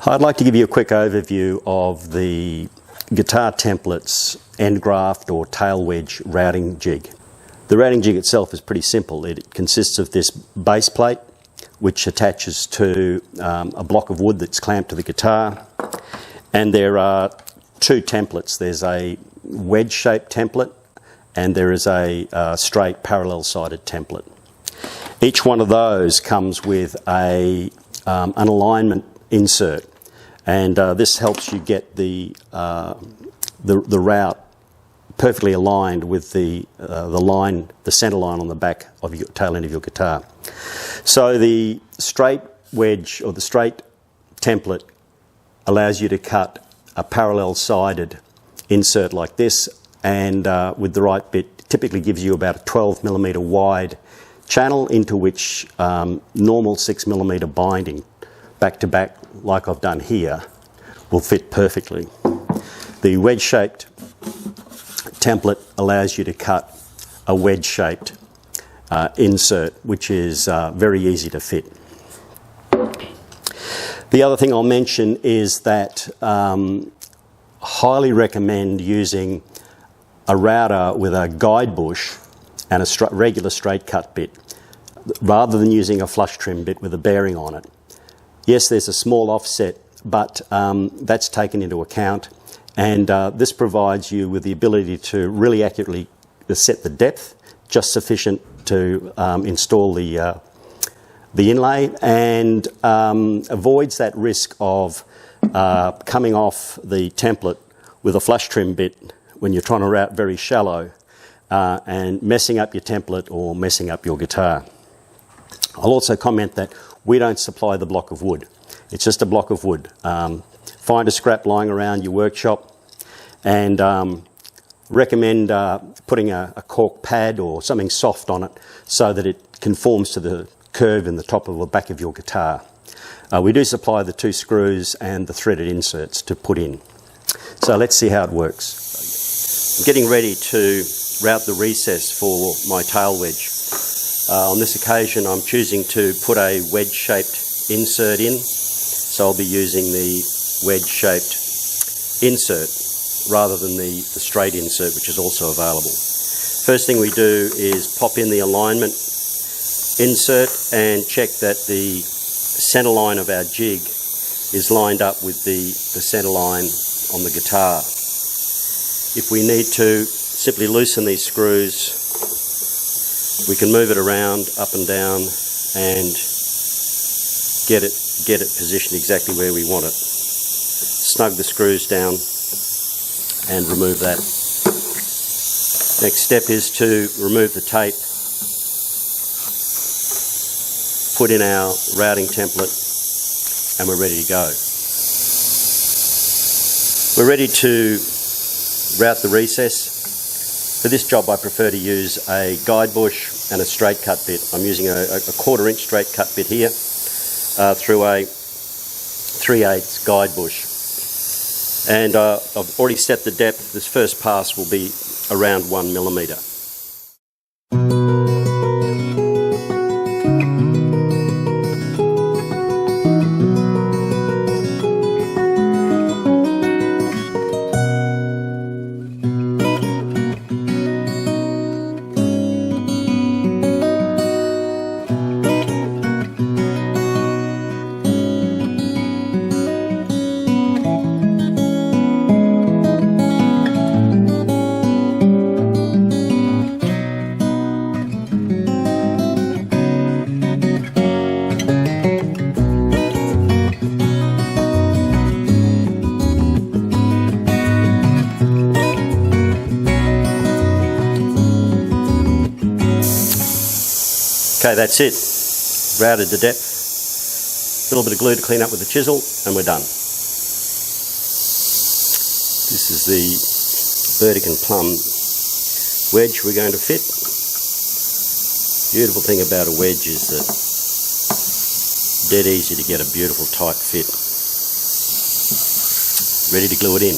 I'd like to give you a quick overview of the guitar template's End Graft or Tail Wedge routing jig. The routing jig itself is pretty simple. It consists of this base plate which attaches to a block of wood that's clamped to the guitar, and there are two templates. There's a wedge-shaped template and there is a straight parallel-sided template. Each one of those comes with an alignment insert, and this helps you get the route perfectly aligned with the center line on the back of your tail end of your guitar. So the straight wedge or the straight template allows you to cut a parallel-sided insert like this, and with the right bit typically gives you about a 12mm wide channel into which normal 6mm binding back to back, like I've done here, will fit perfectly. The wedge-shaped template allows you to cut a wedge-shaped insert, which is very easy to fit. The other thing I'll mention is that highly recommend using a router with a guide bush and a regular straight cut bit, rather than using a flush trim bit with a bearing on it. Yes, there's a small offset, but that's taken into account, and this provides you with the ability to really accurately set the depth, just sufficient to install the inlay, and avoids that risk of coming off the template with a flush trim bit when you're trying to route very shallow and messing up your template or messing up your guitar. I'll also comment that we don't supply the block of wood. It's just a block of wood. Find a scrap lying around your workshop, and recommend putting a cork pad or something soft on it so that it conforms to the curve in the top of the back of your guitar. We do supply the 2 screws and the threaded inserts to put in. So let's see how it works. I'm getting ready to route the recess for my tail wedge. On this occasion I'm choosing to put a wedge-shaped insert in, so I'll be using the wedge-shaped insert rather than the straight insert, which is also available. First thing we do is pop in the alignment insert and check that the center line of our jig is lined up with the center line on the guitar. If we need to simply loosen these screws, we can move it around up and down and get it positioned exactly where we want it. Snug the screws down and remove that. Next step is to remove the tape, put in our routing template, and we're ready to go. We're ready to route the recess. For this job I prefer to use a guide bush and a straight cut bit. I'm using a 1/4 inch straight cut bit here through a 3/8 guide bush. And I've already set the depth. This first pass will be around 1mm. Okay, that's it. Routed the depth. A little bit of glue to clean up with the chisel, and we're done. This is the vertical plumb wedge we're going to fit. Beautiful thing about a wedge is that dead easy to get a beautiful tight fit. Ready to glue it in.